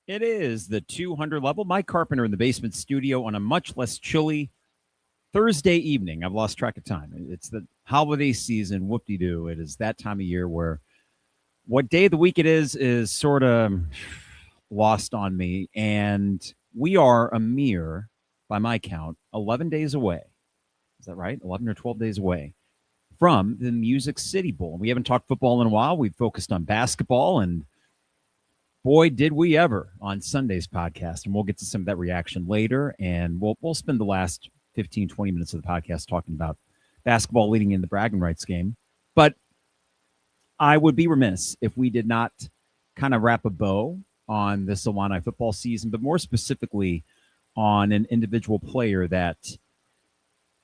It is the 200 level. Mike Carpenter in the basement studio on a much less chilly Thursday evening. I've lost track of time. It's the holiday season. Whoop-de-doo. It is that time of year where what day of the week it is sort of lost on me. And we are a mere, by my count, 11 days away. Is that right? 11 or 12 days away from the Music City Bowl. We haven't talked football in a while. We've focused on basketball, and boy, did we ever on Sunday's podcast. And we'll get to some of that reaction later. And we'll spend the last 15, 20 minutes of the podcast talking about basketball leading in the Braggin Rights game. But I would be remiss if we did not kind of wrap a bow on this Illini football season, but more specifically on an individual player that,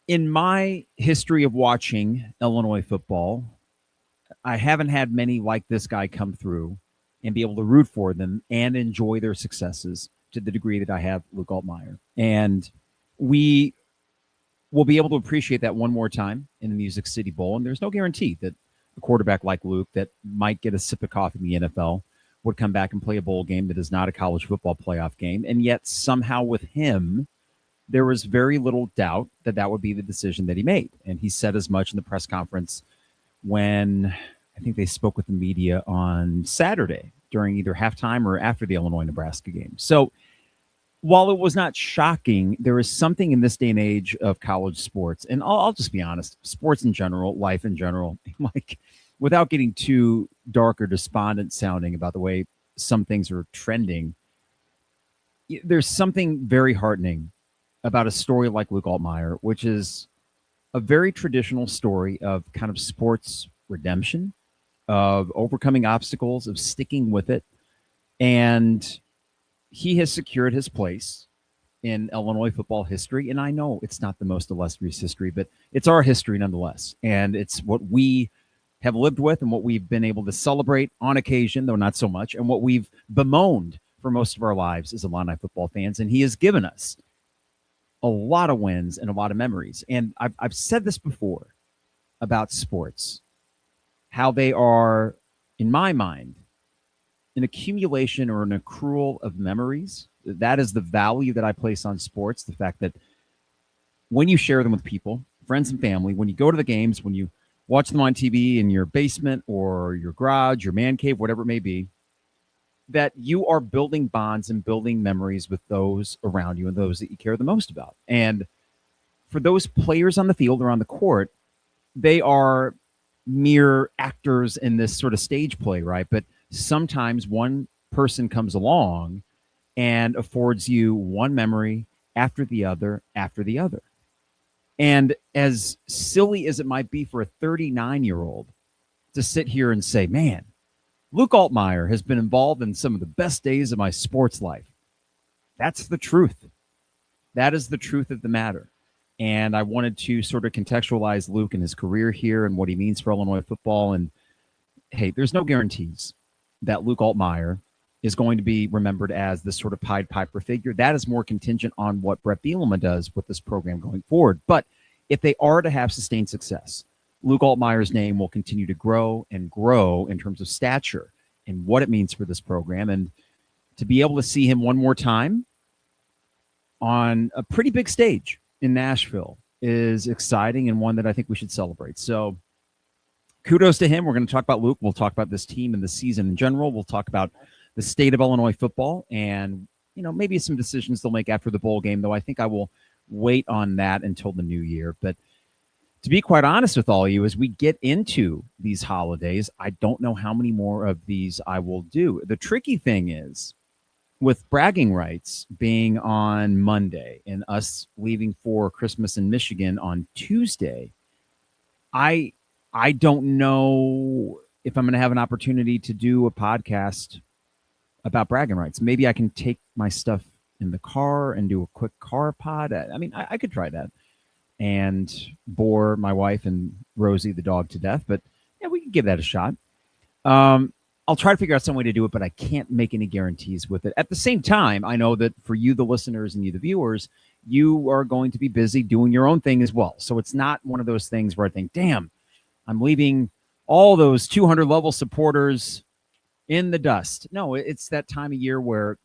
in my history of watching Illinois football, I haven't had many like this guy come through and be able to root for them and enjoy their successes to the degree that I have Luke Altmyer. And we will be able to appreciate that one more time in the Music City Bowl. And there's no guarantee that a quarterback like Luke that might get a sip of coffee in the NFL would come back and play a bowl game that is not a college football playoff game. And yet somehow with him, there was very little doubt that that would be the decision that he made. And he said as much in the press conference when I think they spoke with the media on Saturday during either halftime or after the Illinois-Nebraska game. So while it was not shocking, there is something in this day and age of college sports, and I'll just be honest, sports in general, life in general, like without getting too dark or despondent sounding about the way some things are trending, there's something very heartening about a story like Luke Altmyer, which is a very traditional story of kind of sports redemption, of overcoming obstacles, of sticking with it. And he has secured his place in Illinois football history. And I know it's not the most illustrious history, but it's our history nonetheless. And it's what we have lived with and what we've been able to celebrate on occasion, though not so much, and what we've bemoaned for most of our lives as Illini football fans. And he has given us a lot of wins and a lot of memories. And I've said this before about sports, how they are, in my mind, an accumulation or an accrual of memories. That is the value that I place on sports. The fact that when you share them with people, friends and family, when you go to the games, when you watch them on TV in your basement or your garage, your man cave, whatever it may be, that you are building bonds and building memories with those around you and those that you care the most about. And for those players on the field or on the court, they are mere actors in this sort of stage play, right? But sometimes one person comes along and affords you one memory after the other, after the other. And as silly as it might be for a 39-year-old to sit here and say, man, Luke Altmyer has been involved in some of the best days of my sports life. That's the truth. That is the truth of the matter. And I wanted to sort of contextualize Luke and his career here and what he means for Illinois football. And hey, there's no guarantees that Luke Altmyer is going to be remembered as this sort of Pied Piper figure. That is more contingent on what Bret Bielema does with this program going forward. But if they are to have sustained success, Luke Altmyer's name will continue to grow and grow in terms of stature and what it means for this program. And to be able to see him one more time on a pretty big stage in Nashville is exciting and one that I think we should celebrate. So kudos to him. We're going to talk about Luke. We'll talk about this team and the season in general. We'll talk about the state of Illinois football and, you know, maybe some decisions they'll make after the bowl game, though I think I will wait on that until the new year. But to be quite honest with all of you, as we get into these holidays, I don't know how many more of these I will do. The tricky thing is, with Bragging Rights being on Monday and us leaving for Christmas in Michigan on Tuesday, I don't know if I'm going to have an opportunity to do a podcast about Bragging Rights. Maybe I can take my stuff in the car and do a quick car pod. I mean, I could try that and bore my wife and Rosie, the dog, to death. But yeah, we could give that a shot. I'll try to figure out some way to do it, but I can't make any guarantees with it. At the same time, I know that for you, the listeners, and you, the viewers, you are going to be busy doing your own thing as well. So it's not one of those things where I think, damn, I'm leaving all those 200 level supporters in the dust. No, it's that time of year where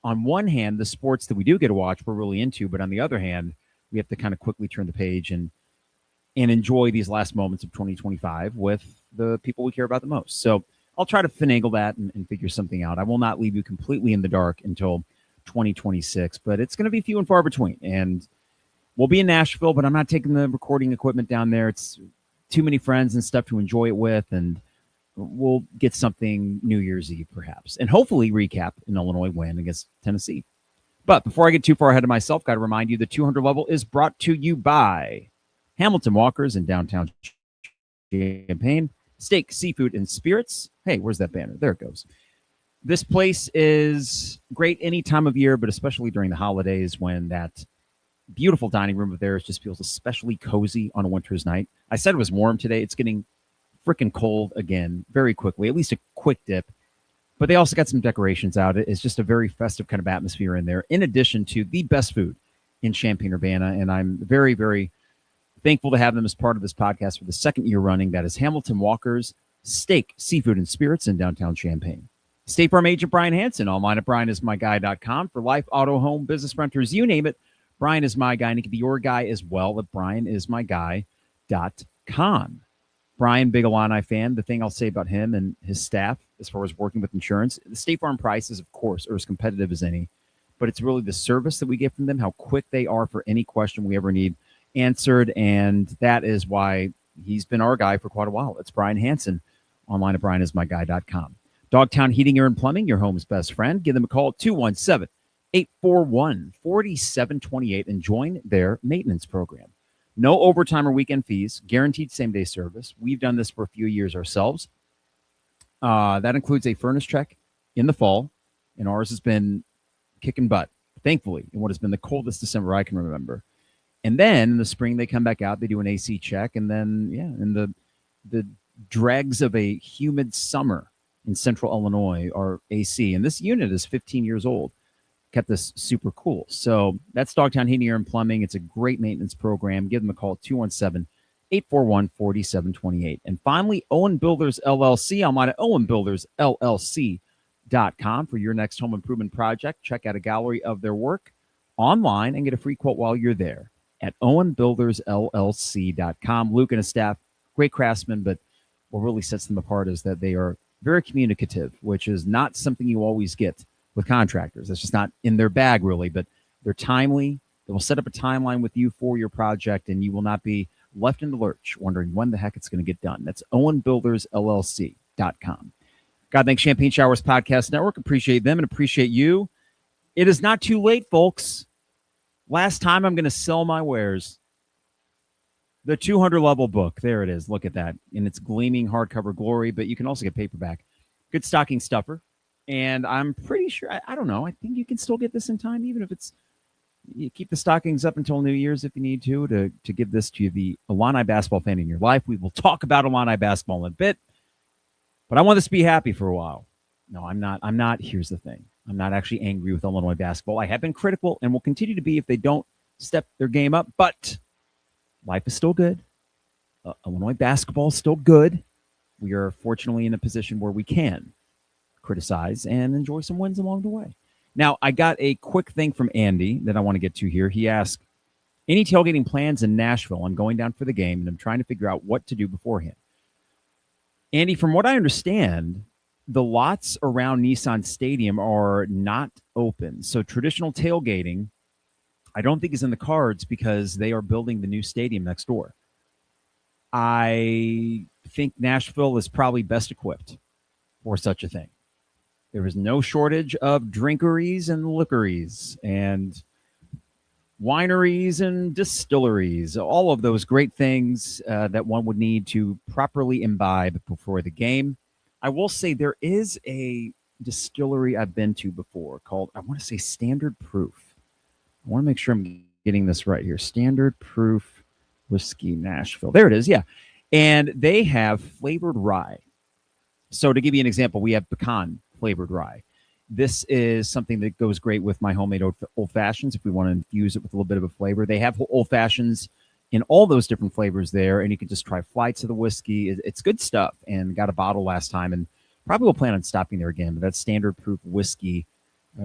on one hand, the sports that we do get to watch, we're really into, but on the other hand, we have to kind of quickly turn the page and enjoy these last moments of 2025 with the people we care about the most. So I'll try to finagle that and figure something out. I will not leave you completely in the dark until 2026, but it's going to be few and far between. And we'll be in Nashville, but I'm not taking the recording equipment down there. It's too many friends and stuff to enjoy it with, and we'll get something New Year's Eve perhaps, and hopefully recap an Illinois win against Tennessee. But before I get too far ahead of myself, got to remind you the 200 level is brought to you by Hamilton Walkers in downtown Champaign. Steak, seafood, and spirits. Hey, where's that banner? There it goes. This place is great any time of year, but especially during the holidays when that beautiful dining room of theirs just feels especially cozy on a winter's night. I said it was warm today. It's getting freaking cold again very quickly, at least a quick dip. But they also got some decorations out. It's just a very festive kind of atmosphere in there, in addition to the best food in Champaign-Urbana. And I'm very, very thankful to have them as part of this podcast for the second year running. That is Hamilton Walkers Steak, Seafood, and Spirits in downtown Champaign. State Farm agent Brian Hansen, online at brianismyguy.com for life, auto, home, business renters, you name it. Brian is my guy, and he can be your guy as well at brianismyguy.com. Brian, big Illini fan. The thing I'll say about him and his staff as far as working with insurance, the State Farm prices, of course, are as competitive as any, but it's really the service that we get from them, how quick they are for any question we ever need answered, and that is why he's been our guy for quite a while. It's Brian Hansen, online at brianismyguy.com. Dogtown Heating, Air, and Plumbing, your home's best friend. Give them a call at 217-841-4728 and join their maintenance program. No overtime or weekend fees, guaranteed same-day service. We've done this for a few years ourselves. That includes a furnace check in the fall, and ours has been kicking butt, thankfully, in what has been the coldest December I can remember. And then in the spring, they come back out, they do an AC check, and then, in the dregs of a humid summer in central Illinois are AC. And this unit is 15 years old. Kept this super cool. So that's Dogtown Heating, Air, and Plumbing. It's a great maintenance program. Give them a call at 217-841-4728. And finally, Owen Builders LLC. I'm at owenbuildersllc.com for your next home improvement project. Check out a gallery of their work online and get a free quote while you're there at owenbuildersllc.com. Luke and his staff, great craftsmen, but what really sets them apart is that they are very communicative, which is not something you always get with contractors. That's just not in their bag, really, but they're timely. They will set up a timeline with you for your project, and you will not be left in the lurch wondering when the heck it's going to get done. That's owenbuildersllc.com. God, thanks Champagne Showers Podcast Network. Appreciate them and appreciate you. It is not too late, folks. Last time I'm going to sell my wares. The 200 level book. There it is. Look at that. In its gleaming hardcover glory, but you can also get paperback. Good stocking stuffer. And I'm pretty sure, I don't know, I think you can still get this in time, even if it's, you keep the stockings up until New Year's if you need to give this to the Illini basketball fan in your life. We will talk about Illini basketball in a bit, but I want this to be happy for a while. No, I'm not. Here's the thing. I'm not actually angry with Illinois basketball. I have been critical and will continue to be if they don't step their game up, but life is still good. Illinois basketball is still good. We are fortunately in a position where we can criticize and enjoy some wins along the way. Now, I got a quick thing from Andy that I want to get to here. He asked, any tailgating plans in Nashville? I'm going down for the game, and I'm trying to figure out what to do beforehand. Andy, from what I understand, the lots around Nissan Stadium are not open. So traditional tailgating, I don't think is in the cards because they are building the new stadium next door. I think Nashville is probably best equipped for such a thing. There is no shortage of drinkeries and liquories and wineries and distilleries, all of those great things that one would need to properly imbibe before the game. I will say there is a distillery I've been to before called, I want to say Standard Proof. I want to make sure I'm getting this right here. Standard Proof Whiskey Nashville. There it is, yeah. And they have flavored rye. So to give you an example, we have pecan flavored rye. This is something that goes great with my homemade old fashions if we want to infuse it with a little bit of a flavor. They have old fashions in all those different flavors there, and you can just try flights of the whiskey. It's good stuff, and got a bottle last time, and probably will plan on stopping there again. But that's Standard Proof Whiskey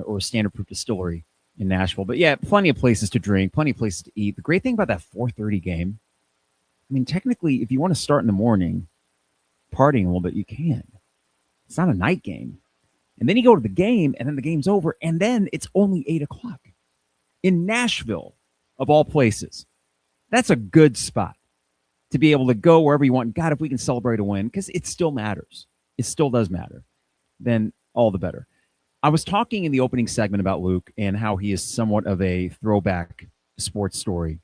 or Standard Proof Distillery in Nashville. But yeah, plenty of places to drink, plenty of places to eat. The great thing about that 4:30 game, I mean, technically, if you want to start in the morning, partying a little bit, you can. It's not a night game. And then you go to the game, and then the game's over, and then it's only 8 o'clock in Nashville, of all places. That's a good spot to be able to go wherever you want. God, if we can celebrate a win, because it still matters. It still does matter. Then all the better. I was talking in the opening segment about Luke and how he is somewhat of a throwback sports story.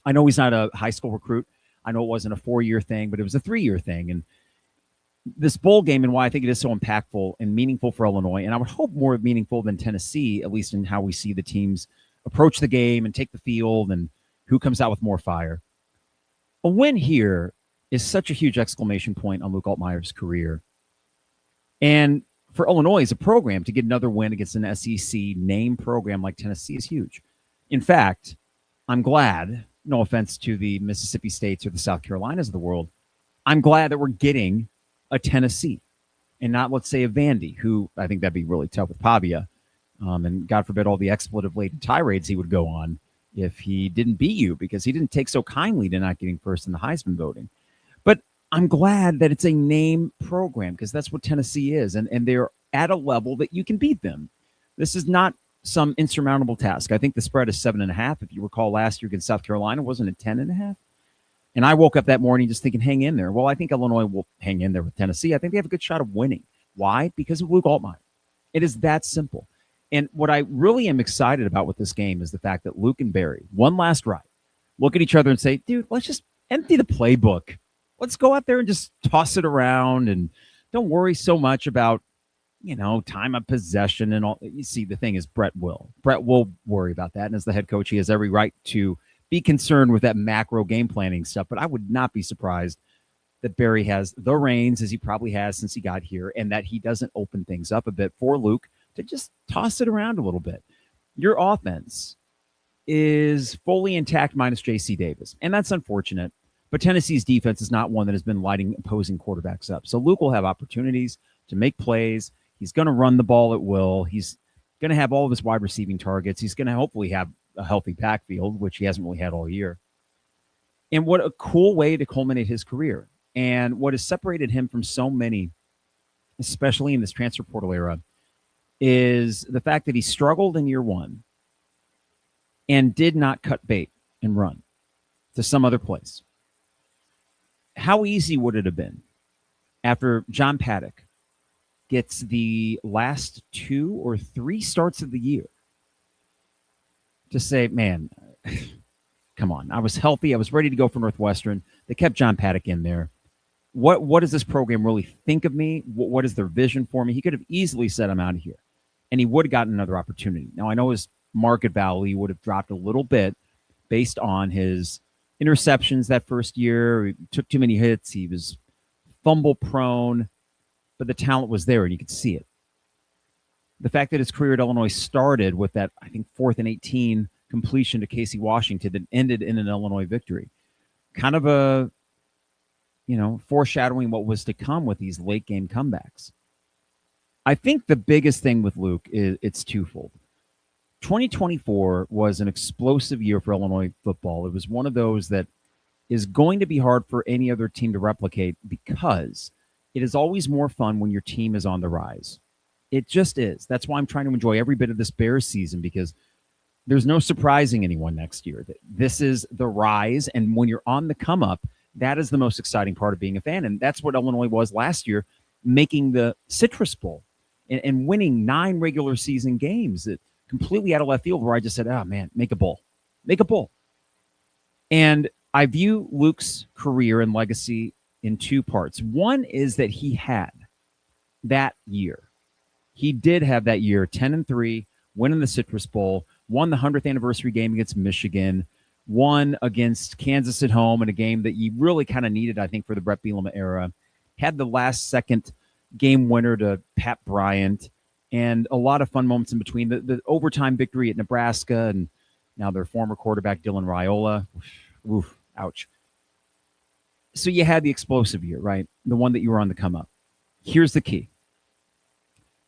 I know he's not a high school recruit. I know it wasn't a 4-year thing, but it was a 3-year thing. And this bowl game and why I think it is so impactful and meaningful for Illinois, and I would hope more meaningful than Tennessee, at least in how we see the teams approach the game and take the field and who comes out with more fire. A win here is such a huge exclamation point on Luke Altmyer's career. And for Illinois as a program to get another win against an SEC name program like Tennessee is huge. In fact, I'm glad, no offense to the Mississippi States or the South Carolinas of the world, I'm glad that we're getting a Tennessee and not, let's say, a Vandy, who I think that'd be really tough with Pavia. And God forbid all the expletive-laden tirades he would go on if he didn't beat you, because he didn't take so kindly to not getting first in the Heisman voting. But I'm glad that it's a name program, because that's what Tennessee is. And they're at a level that you can beat them. This is not some insurmountable task. I think the spread is 7.5. If you recall last year against South Carolina, wasn't it 10.5? And I woke up that morning just thinking, hang in there. Well, I think Illinois will hang in there with Tennessee. I think they have a good shot of winning. Why? Because of Luke Altmyer. It is that simple. And what I really am excited about with this game is the fact that Luke and Barry, one last ride, look at each other and say, dude, let's just empty the playbook. Let's go out there and just toss it around and don't worry so much about, time of possession and all. You see, the thing is Bret will worry about that. And as the head coach, he has every right to be concerned with that macro game planning stuff. But I would not be surprised that Barry has the reins, as he probably has since he got here, and that he doesn't open things up a bit for Luke to just toss it around a little bit. Your offense is fully intact minus J.C. Davis, and that's unfortunate. But Tennessee's defense is not one that has been lighting opposing quarterbacks up. So Luke will have opportunities to make plays. He's going to run the ball at will. He's going to have all of his wide receiving targets. He's going to hopefully have a healthy backfield, which he hasn't really had all year. And what a cool way to culminate his career. And what has separated him from so many, especially in this transfer portal era, is the fact that he struggled in year one and did not cut bait and run to some other place. How easy would it have been after John Paddock gets the last 2 or 3 starts of the year to say, man, come on, I was healthy. I was ready to go for Northwestern. They kept John Paddock in there. What does this program really think of me? What is their vision for me? He could have easily said, I'm out of here. And he would have gotten another opportunity. Now, I know his market value would have dropped a little bit based on his interceptions that first year. He took too many hits. He was fumble prone, but the talent was there and you could see it. The fact that his career at Illinois started with that, I think, 4th and 18 completion to Casey Washington that ended in an Illinois victory. Kind of a, foreshadowing what was to come with these late game comebacks. I think the biggest thing with Luke is it's twofold. 2024 was an explosive year for Illinois football. It was one of those that is going to be hard for any other team to replicate because it is always more fun when your team is on the rise. It just is. That's why I'm trying to enjoy every bit of this Bears season, because there's no surprising anyone next year. This is the rise, and when you're on the come up, that is the most exciting part of being a fan, and that's what Illinois was last year, making the Citrus Bowl and winning 9 regular season games that completely out of left field, where I just said, oh, man, make a bowl. Make a bowl. And I view Luke's career and legacy in 2 parts. One is that he had that year. He did have that year, 10-3, winning the Citrus Bowl, won the 100th anniversary game against Michigan, won against Kansas at home in a game that you really kind of needed, I think, for the Bret Bielema era, had the last-second game winner to Pat Bryant, and a lot of fun moments in between. The overtime victory at Nebraska, and now their former quarterback, Dylan Raiola. Oof, ouch. So you had the explosive year, right? The one that you were on the come up. Here's the key.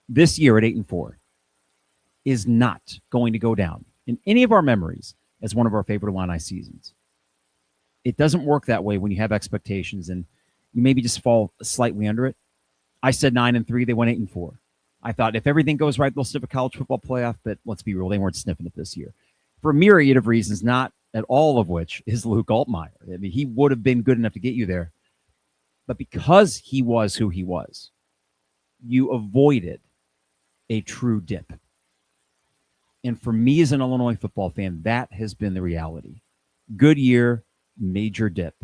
This year at 8-4, is not going to go down in any of our memories as one of our favorite Illini seasons. It doesn't work that way when you have expectations and you maybe just fall slightly under it. I said 9-3. They went 8-4. I thought if everything goes right, they'll sniff a college football playoff, but let's be real, they weren't sniffing it this year. For a myriad of reasons, not at all of which is Luke Altmyer. I mean, he would have been good enough to get you there. But because he was who he was, you avoided a true dip. And for me as an Illinois football fan, that has been the reality. Good year, major dip.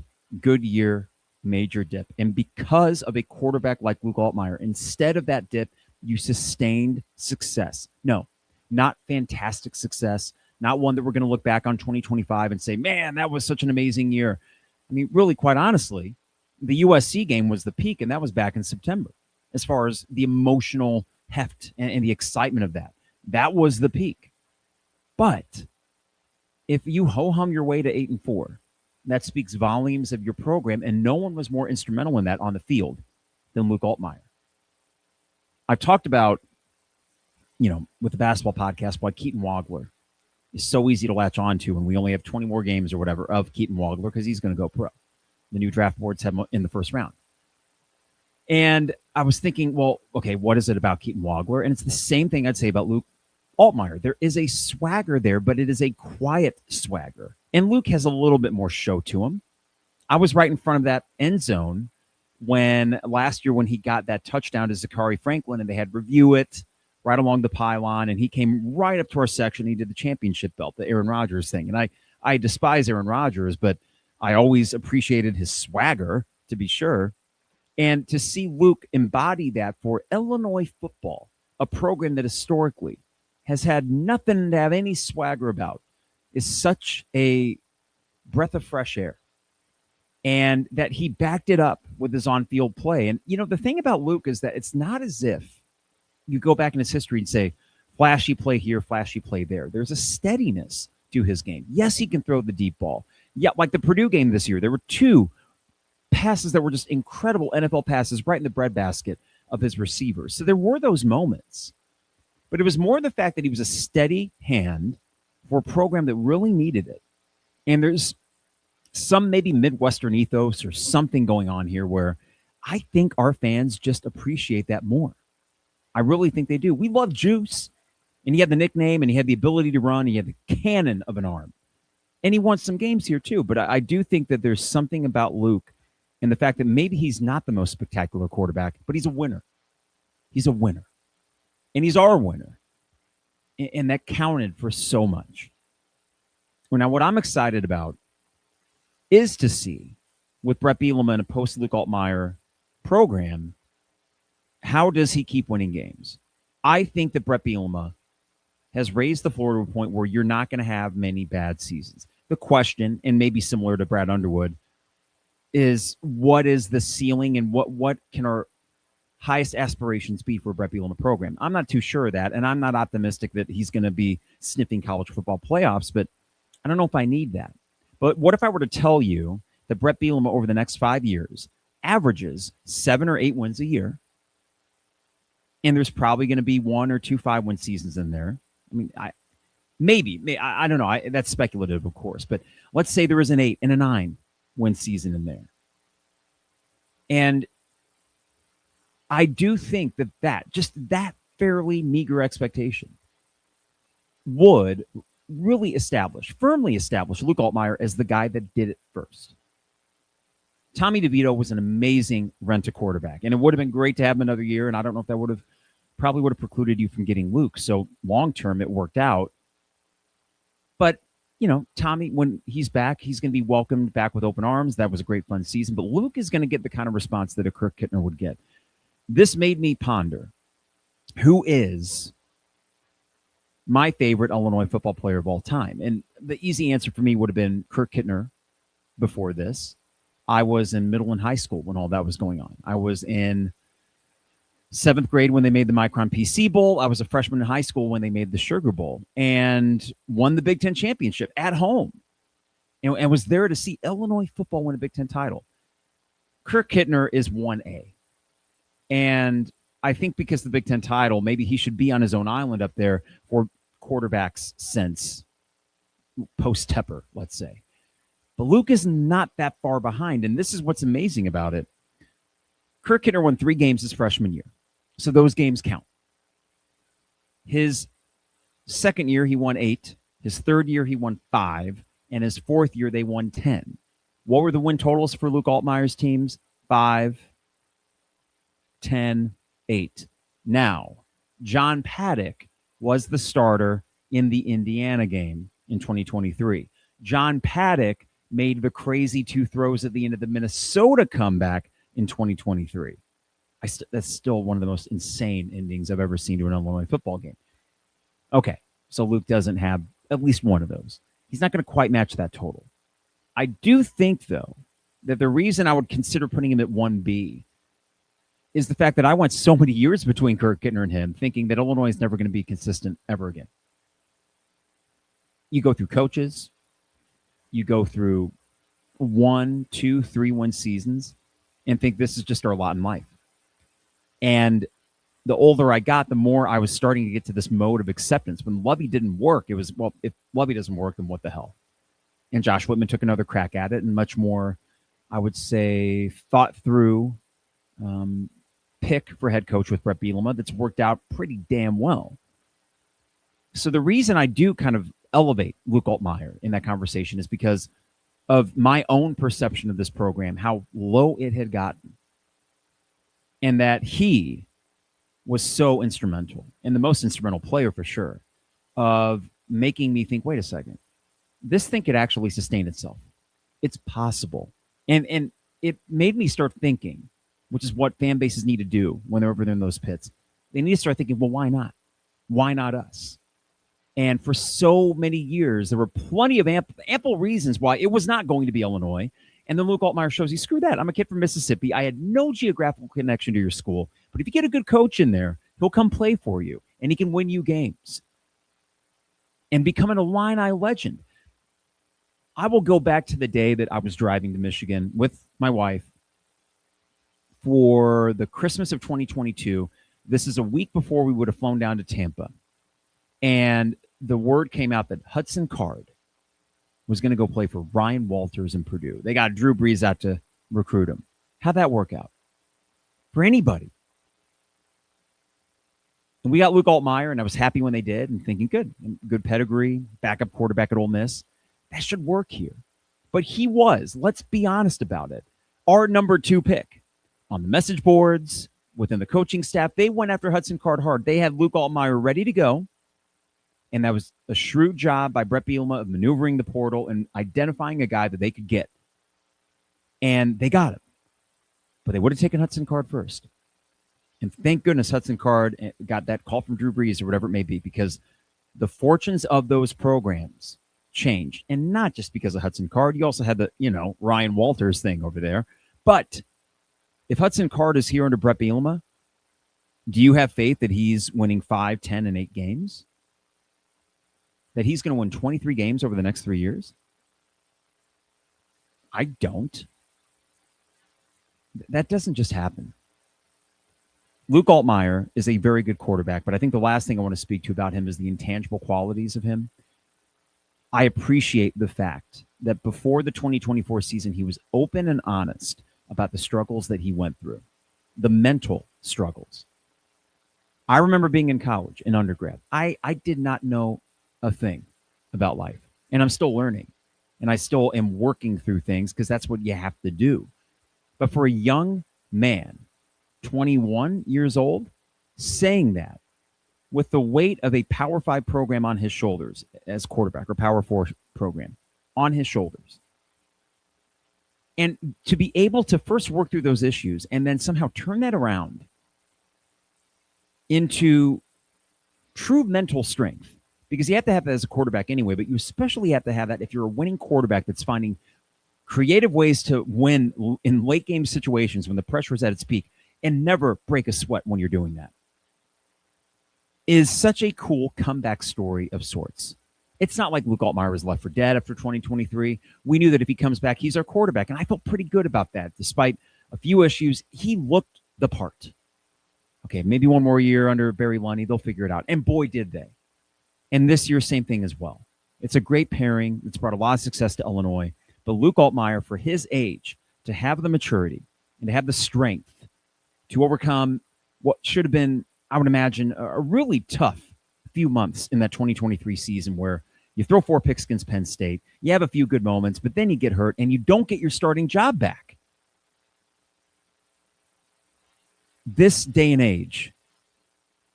Good year, major dip. And because of a quarterback like Luke Altmyer, instead of that dip, you sustained success. No, not fantastic success. Not one that we're going to look back on 2025 and say, man, that was such an amazing year. I mean, really, quite honestly, the USC game was the peak, and that was back in September. As far as the emotional heft and the excitement of that, that was the peak. But if you ho-hum your way to 8-4, that speaks volumes of your program, and no one was more instrumental in that on the field than Luke Altmyer. I've talked about, with the basketball podcast, why Keaton Wagler is so easy to latch on to, and we only have 20 more games or whatever of Keaton Wagler because he's going to go pro. The new draft boards have him in the first round. And I was thinking, well, okay, what is it about Keaton Wagler? And it's the same thing I'd say about Luke Altmyer. There is a swagger there, but it is a quiet swagger. And Luke has a little bit more show to him. I was right in front of that end zone when last year when he got that touchdown to Zachary Franklin and they had review it right along the pylon, and he came right up to our section. He did the championship belt, the Aaron Rodgers thing. And I despise Aaron Rodgers, but I always appreciated his swagger, to be sure. And to see Luke embody that for Illinois football, a program that historically has had nothing to have any swagger about, is such a breath of fresh air. And that he backed it up with his on-field play. And, the thing about Luke is that it's not as if you go back in his history and say, flashy play here, flashy play there. There's a steadiness to his game. Yes, he can throw the deep ball. Yeah, like the Purdue game this year, there were 2 passes that were just incredible NFL passes right in the breadbasket of his receivers. So there were those moments. But it was more the fact that he was a steady hand for a program that really needed it. And there's some maybe Midwestern ethos or something going on here where I think our fans just appreciate that more. I really think they do. We love Juice. And he had the nickname, and he had the ability to run. He had the cannon of an arm. And he won some games here too. But I do think that there's something about Luke and the fact that maybe he's not the most spectacular quarterback, but he's a winner. He's a winner. And he's our winner. And that counted for so much. Well, now, what I'm excited about is to see with Bret Bielema and a post-Luke Altmyer program, how does he keep winning games? I think that Bret Bielema has raised the floor to a point where you're not going to have many bad seasons. The question, and maybe similar to Brad Underwood, is what is the ceiling and what can our highest aspirations be for a Bret Bielema program? I'm not too sure of that, and I'm not optimistic that he's going to be sniffing college football playoffs, but I don't know if I need that. But what if I were to tell you that Bret Bielema over the next 5 years averages 7 or 8 wins a year, and there's probably going to be 1 or 2 5-win seasons in there? I mean, I don't know. That's speculative, of course. But let's say there is an 8 and a 9-win season in there. And I do think that just that fairly meager expectation would really firmly establish Luke Altmyer as the guy that did it first. Tommy DeVito was an amazing rent-a-quarterback, and it would have been great to have him another year, and I don't know if that probably would have precluded you from getting Luke. So long-term, it worked out. But, Tommy, when he's back, he's going to be welcomed back with open arms. That was a great, fun season. But Luke is going to get the kind of response that a Kirk Kittner would get. This made me ponder who is my favorite Illinois football player of all time. And the easy answer for me would have been Kirk Kittner before this. I was in middle and high school when all that was going on. I was in 7th grade when they made the Micron PC Bowl. I was a freshman in high school when they made the Sugar Bowl and won the Big Ten championship at home. And was there to see Illinois football win a Big Ten title. Kirk Kittner is 1A. And I think because of the Big Ten title, maybe he should be on his own island up there for quarterbacks since post Tepper, let's say. But Luke is not that far behind, and this is what's amazing about it. Kirk Kittner won 3 games his freshman year, so those games count. His second year, he won 8. His third year, he won 5. And his fourth year, they won 10. What were the win totals for Luke Altmyer's teams? 5, 10, 8. Now, John Paddock was the starter in the Indiana game in 2023. John Paddock made the crazy 2 throws at the end of the Minnesota comeback in 2023. That's still one of the most insane endings I've ever seen to an Illinois football game. Okay, so Luke doesn't have at least one of those. He's not going to quite match that total. I do think, though, that the reason I would consider putting him at 1B is the fact that I went so many years between Kirk Kittner and him thinking that Illinois is never going to be consistent ever again. You go through coaches. You go through 1, 2, 3-win seasons and think this is just our lot in life. And the older I got, the more I was starting to get to this mode of acceptance. When Lovie didn't work, it was, well, if Lovie doesn't work, then what the hell? And Josh Whitman took another crack at it and much more, I would say, thought through pick for head coach with Bret Bielema that's worked out pretty damn well. So the reason I do kind of elevate Luke Altmyer in that conversation is because of my own perception of this program, how low it had gotten, and that he was so instrumental, and the most instrumental player for sure, of making me think, wait a second, this thing could actually sustain itself. It's possible. And it made me start thinking, which is what fan bases need to do when they're over there in those pits. They need to start thinking, well, why not? Why not us? And for so many years, there were plenty of ample reasons why it was not going to be Illinois. And then Luke Altmyer shows you, screw that. I'm a kid from Mississippi. I had no geographical connection to your school. But if you get a good coach in there, he'll come play for you, and he can win you games and become an Illini legend. I will go back to the day that I was driving to Michigan with my wife for the Christmas of 2022. This is a week before we would have flown down to Tampa. And the word came out that Hudson Card was going to go play for Ryan Walters in Purdue. They got Drew Brees out to recruit him. How'd that work out? For anybody. And we got Luke Altmyer, and I was happy when they did and thinking, good pedigree, backup quarterback at Ole Miss. That should work here. But he was, let's be honest about it, our number 2 pick. On the message boards, within the coaching staff, they went after Hudson Card hard. They had Luke Altmyer ready to go. And that was a shrewd job by Bret Bielema of maneuvering the portal and identifying a guy that they could get. And they got him. But they would have taken Hudson Card first. And thank goodness Hudson Card got that call from Drew Brees or whatever it may be, because the fortunes of those programs changed. And not just because of Hudson Card. You also had the, Ryan Walters thing over there. But if Hudson Card is here under Bret Bielema, do you have faith that he's winning 5, 10, and 8 games? That he's going to win 23 games over the next 3 years? I don't. That doesn't just happen. Luke Altmyer is a very good quarterback, but I think the last thing I want to speak to about him is the intangible qualities of him. I appreciate the fact that before the 2024 season, he was open and honest about the struggles that he went through, the mental struggles. I remember being in college, in undergrad. I did not know a thing about life, and I'm still learning, and I still am working through things because that's what you have to do. But for a young man, 21 years old, saying that with the weight of a Power 5 program on his shoulders as quarterback, or Power 4 program on his shoulders, and to be able to first work through those issues and then somehow turn that around into true mental strength, because you have to have that as a quarterback anyway, but you especially have to have that if you're a winning quarterback that's finding creative ways to win in late game situations when the pressure is at its peak and never break a sweat when you're doing that, is such a cool comeback story of sorts. It's not like Luke Altmyer was left for dead after 2023. We knew that if he comes back, he's our quarterback, and I felt pretty good about that. Despite a few issues, he looked the part. Okay, maybe one more year under Barry Lunny, they'll figure it out. And boy, did they. And this year, same thing as well. It's a great pairing. It's brought a lot of success to Illinois. But Luke Altmyer, for his age, to have the maturity and to have the strength to overcome what should have been, I would imagine, a really tough few months in that 2023 season where you throw 4 picks against Penn State, you have a few good moments, but then you get hurt and you don't get your starting job back. This day and age,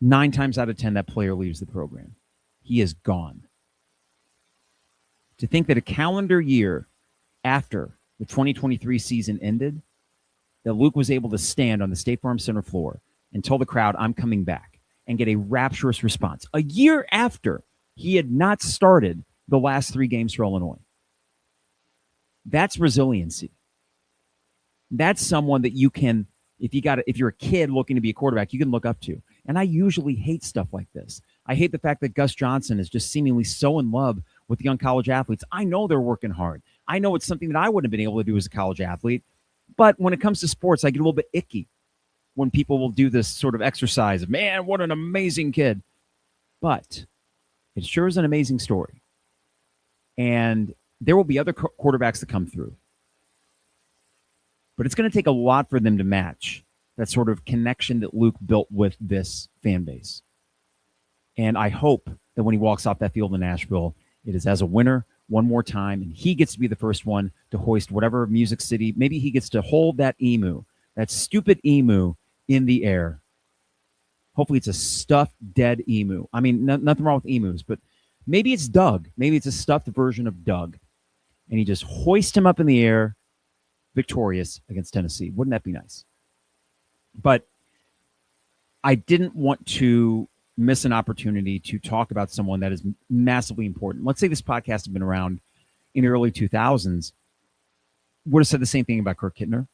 9 times out of 10, that player leaves the program. He is gone. To think that a calendar year after the 2023 season ended, that Luke was able to stand on the State Farm Center floor and tell the crowd, I'm coming back, and get a rapturous response. A year after he had not started the last 3 games for Illinois. That's resiliency. That's someone that you can, if you're a kid looking to be a quarterback, you can look up to. And I usually hate stuff like this. I hate the fact that Gus Johnson is just seemingly so in love with young college athletes. I know they're working hard. I know it's something that I wouldn't have been able to do as a college athlete. But when it comes to sports, I get a little bit icky when people will do this sort of exercise of, man, what an amazing kid. But it sure is an amazing story. And there will be other quarterbacks that come through. But it's going to take a lot for them to match that sort of connection that Luke built with this fan base. And I hope that when he walks off that field in Nashville, it is as a winner one more time, and he gets to be the first one to hoist whatever Music City. Maybe he gets to hold that emu, that stupid emu, in the air. Hopefully it's a stuffed dead emu. I mean, nothing wrong with emus, but maybe it's Doug. Maybe it's a stuffed version of Doug. And he just hoists him up in the air, victorious against Tennessee. Wouldn't that be nice? But I didn't want to miss an opportunity to talk about someone that is massively important. Let's say this podcast had been around in the early 2000s. Would have said the same thing about Kirk Kittner.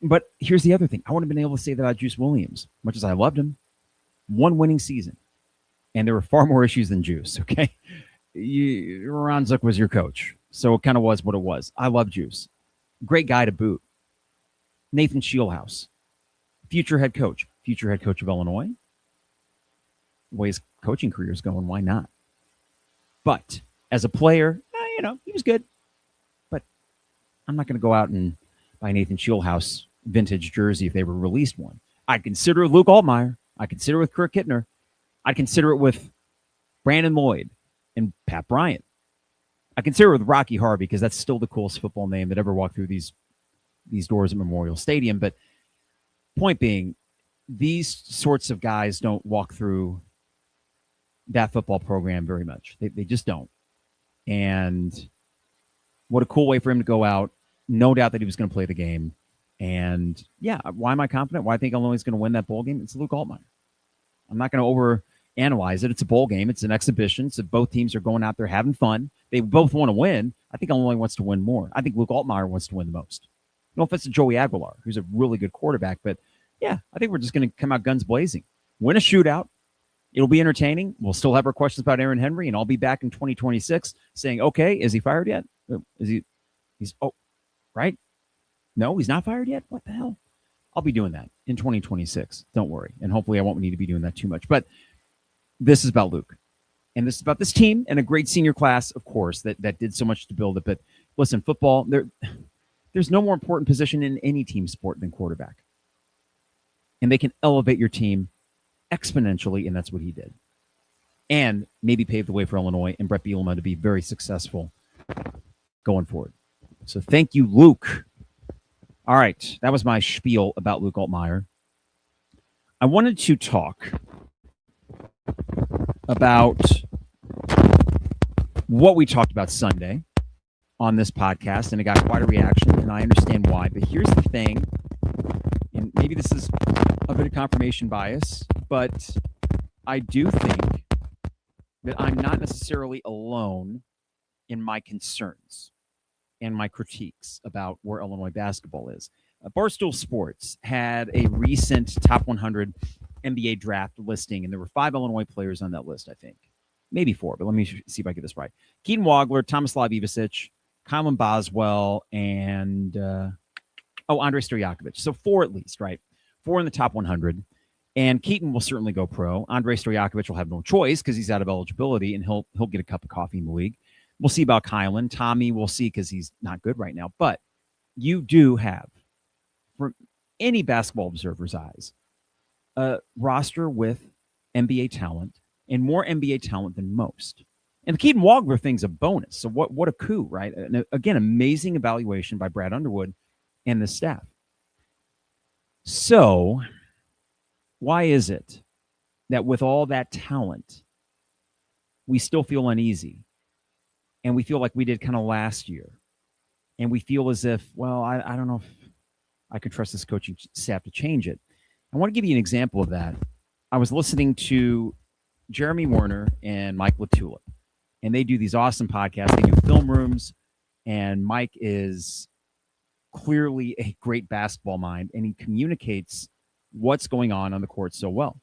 But here's the other thing. I wouldn't have been able to say that about Juice Williams, much as I loved him. 1 winning season. And there were far more issues than Juice, okay? Ron Zook was your coach, so it kind of was what it was. I love Juice. Great guy to boot. Nathan Shieldhouse, future head coach of Illinois. The way his coaching career is going, why not? But as a player, he was good. But I'm not going to go out and buy Nathan Shieldhouse vintage jersey if they were released one. I'd consider it Luke Altmyer. I'd consider it with Kirk Kittner. I'd consider it with Brandon Lloyd and Pat Bryant. I consider it with Rocky Harvey because that's still the coolest football name that ever walked through these doors at Memorial Stadium. But point being, these sorts of guys don't walk through that football program very much. They just don't. And what a cool way for him to go out. No doubt that he was going to play the game. And yeah, why am I confident? Why I think Illinois is going to win that bowl game? It's Luke Altmyer. I'm not going to overanalyze it. It's a bowl game. It's an exhibition. So both teams are going out there having fun. They both want to win. I think Illinois wants to win more. I think Luke Altmyer wants to win the most. No offense to Joey Aguilar, who's a really good quarterback. But yeah, I think we're just going to come out guns blazing. Win a shootout. It'll be entertaining. We'll still have our questions about Aaron Henry, and I'll be back in 2026 saying, okay, is he fired yet? Right? No, he's not fired yet? What the hell? I'll be doing that in 2026. Don't worry. And hopefully I won't need to be doing that too much. But this is about Luke. And this is about this team and a great senior class, of course, that did so much to build it. But listen, football, there's no more important position in any team sport than quarterback. And they can elevate your team exponentially, and that's what he did. And maybe pave the way for Illinois and Bret Bielema to be very successful going forward. So thank you, Luke. All right, that was my spiel about Luke Altmyer. I wanted to talk about what we talked about Sunday on this podcast, and it got quite a reaction, and I understand why. But here's the thing, and maybe this is a bit of confirmation bias, but I do think that I'm not necessarily alone in my concerns and my critiques about where Illinois basketball is. Barstool Sports had a recent top 100 NBA draft listing, and there were 5 Illinois players on that list, I think. Maybe 4, but let me see if I get this right. Keaton Wagler, Tomislav Ivicic, Colin Boswell, and Andrei Stojakovic. So 4 at least, right? 4 in the top 100. And Keaton will certainly go pro. Andrei Stojakovic will have no choice because he's out of eligibility, and he'll get a cup of coffee in the league. We'll see about Kylan. Tommy, we'll see because he's not good right now. But you do have, from any basketball observer's eyes, a roster with NBA talent and more NBA talent than most. And the Keaton Wagler thing's a bonus. So what a coup, right? And again, amazing evaluation by Brad Underwood and the staff. So why is it that with all that talent, we still feel uneasy? And we feel like we did kind of last year. And we feel as if, well, I don't know if I can trust this coaching staff to change it. I want to give you an example of that. I was listening to Jeremy Werner and Mike LaTulip, and they do these awesome podcasts. They do film rooms, and Mike is clearly a great basketball mind, and he communicates what's going on the court so well.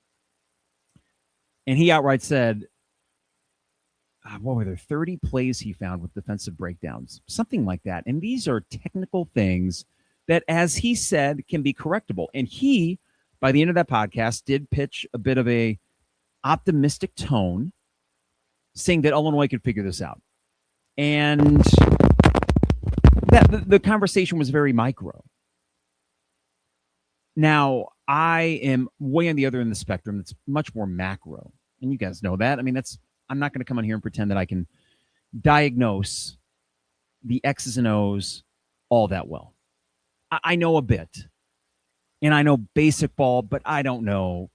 And he outright said, what were there, 30 plays he found with defensive breakdowns, something like that. And these are technical things that, as he said, can be correctable. And he, by the end of that podcast, did pitch a bit of a optimistic tone, saying that Illinois could figure this out. And that the conversation was very micro. Now, I am way on the other end of the spectrum. That's much more macro. And you guys know that. I mean, I'm not going to come on here and pretend that I can diagnose the X's and O's all that well. I know a bit, and I know basic ball, but I don't know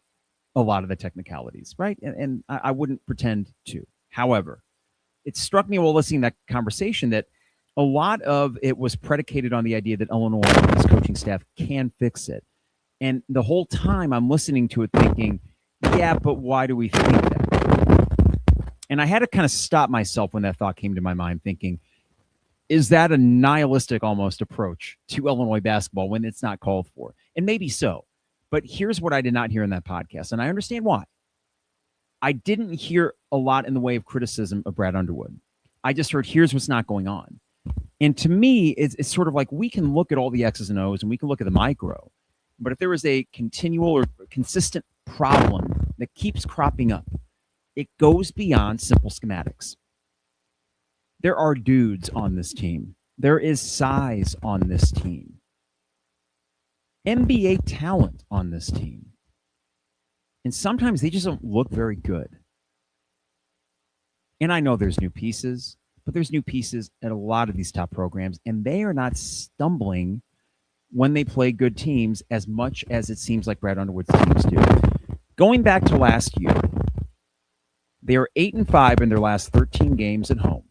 a lot of the technicalities, right? And I wouldn't pretend to. However, it struck me while listening to that conversation that a lot of it was predicated on the idea that Illinois and its coaching staff can fix it. And the whole time I'm listening to it thinking, yeah, but why do we think that? And I had to kind of stop myself when that thought came to my mind, thinking, is that a nihilistic almost approach to Illinois basketball when it's not called for? And maybe so. But here's what I did not hear in that podcast, and I understand why. I didn't hear a lot in the way of criticism of Brad Underwood. I just heard, here's what's not going on. And to me, it's sort of like we can look at all the X's and O's and we can look at the micro. But if there is a continual or consistent problem that keeps cropping up, it goes beyond simple schematics. There are dudes on this team. There is size on this team. NBA talent on this team. And sometimes they just don't look very good. And I know there's new pieces, but there's new pieces at a lot of these top programs, and they are not stumbling when they play good teams as much as it seems like Brad Underwood's teams do. Going back to last year, they are 8-5 in their last 13 games at home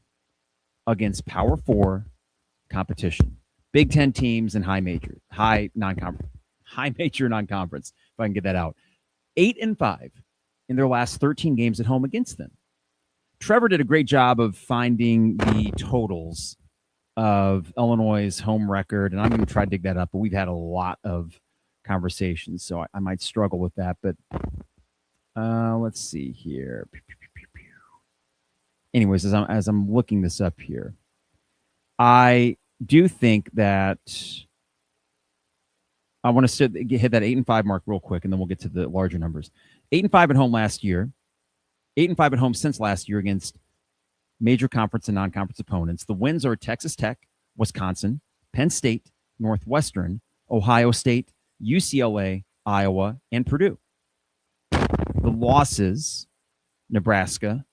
against Power 4 competition. Big Ten teams and high major non-conference, if I can get that out. 8-5 in their last 13 games at home against them. Trevor did a great job of finding the totals of Illinois' home record, and I'm going to try to dig that up, but we've had a lot of conversations, so I might struggle with that. But let's see here. Anyways, as I'm looking this up here, I do think that I want to hit that 8-5 mark real quick, and then we'll get to the larger numbers. 8-5 at home last year. 8-5 at home since last year against major conference and non-conference opponents. The wins are Texas Tech, Wisconsin, Penn State, Northwestern, Ohio State, UCLA, Iowa, and Purdue. The losses, Nebraska,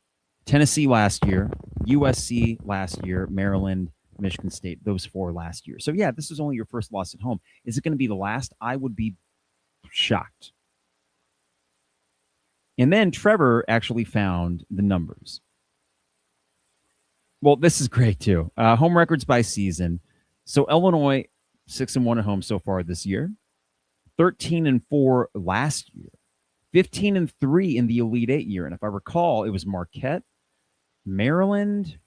Tennessee last year, USC last year, Maryland, Michigan State, those four last year. So, yeah, this is only your first loss at home. Is it going to be the last? I would be shocked. And then Trevor actually found the numbers. Well, this is great, too. Home records by season. So Illinois, 6-1 at home so far this year. 13-4 last year. 15-3 in the Elite Eight year. And if I recall, it was Marquette, Maryland.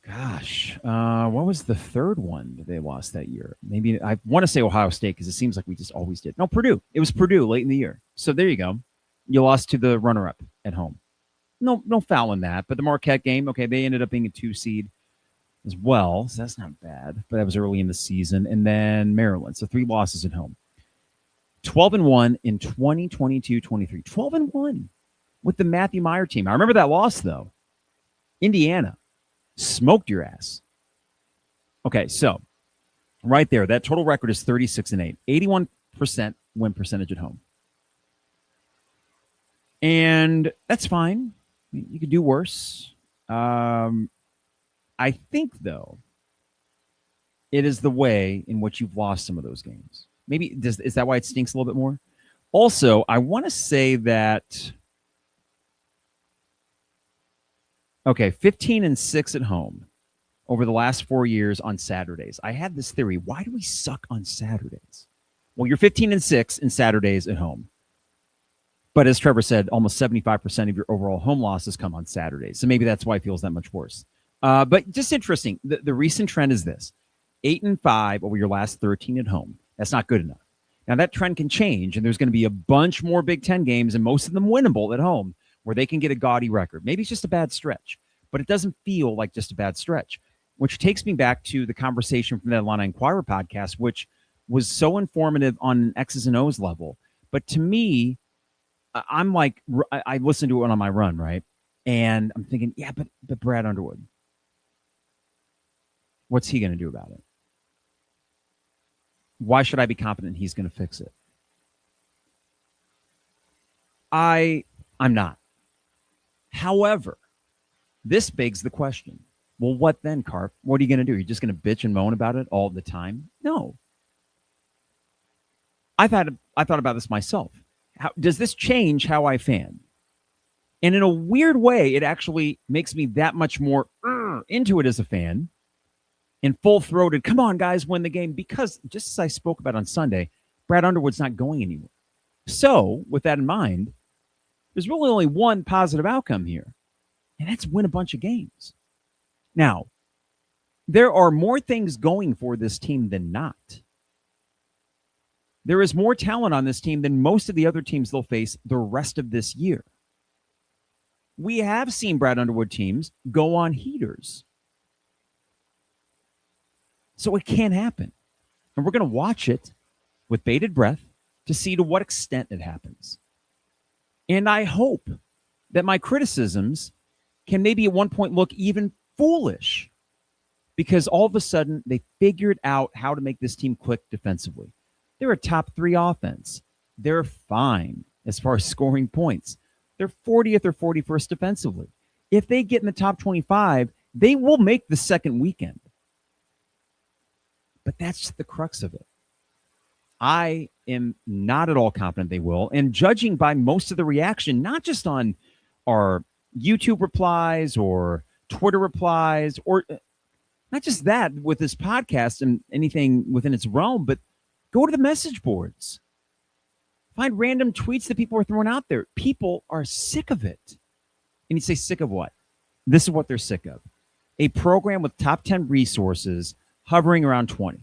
Gosh, what was the third one that they lost that year? Maybe I want to say Ohio State because it seems like we just always did. No, Purdue. It was Purdue late in the year. So there you go. You lost to the runner-up at home. No foul in that. But the Marquette game, okay, they ended up being a 2 seed as well. So that's not bad. But that was early in the season. And then Maryland. So 3 losses at home. 12-1 in 2022-23. 12-1 with the Matthew Meyer team. I remember that loss, though. Indiana smoked your ass. Okay, so right there, that total record is 36-8, 81% win percentage at home. And that's fine. I mean, you could do worse. I think, though, it is the way in which you've lost some of those games. Maybe is that why it stinks a little bit more? Also, I want to say that, okay, 15-6 at home over the last 4 years on Saturdays. I had this theory. Why do we suck on Saturdays? Well, you're 15-6 in Saturdays at home. But as Trevor said, almost 75% of your overall home losses come on Saturdays. So maybe that's why it feels that much worse. But just interesting. The recent trend is this. 8-5 over your last 13 at home. That's not good enough. Now, that trend can change, and there's going to be a bunch more Big Ten games, and most of them winnable at home, where they can get a gaudy record. Maybe it's just a bad stretch, but it doesn't feel like just a bad stretch, which takes me back to the conversation from the Illini Inquirer podcast, which was so informative on an X's and O's level. But to me, I'm like, I listened to it on my run, right? And I'm thinking, yeah, but Brad Underwood, what's he going to do about it? Why should I be confident he's going to fix it? I'm not. However, this begs the question. Well, what then, Carp? What are you going to do? You're just going to bitch and moan about it all the time? No. I thought about this myself. Does this change how I fan? And in a weird way, it actually makes me that much more into it as a fan and full-throated, come on, guys, win the game. Because just as I spoke about on Sunday, Brad Underwood's not going anywhere. So with that in mind, there's really only one positive outcome here, and that's win a bunch of games. Now, there are more things going for this team than not. There is more talent on this team than most of the other teams they'll face the rest of this year. We have seen Brad Underwood teams go on heaters. So it can happen. And we're going to watch it with bated breath to see to what extent it happens. And I hope that my criticisms can maybe at one point look even foolish, because all of a sudden they figured out how to make this team click defensively. They're a top 3 offense. They're fine as far as scoring points. They're 40th or 41st defensively. If they get in the top 25, they will make the second weekend. But that's the crux of it. I am not at all confident they will. And judging by most of the reaction, not just on our YouTube replies or Twitter replies, or not just that with this podcast and anything within its realm, but go to the message boards. Find random tweets that people are throwing out there. People are sick of it. And you say, sick of what? This is what they're sick of. A program with top 10 resources hovering around 20.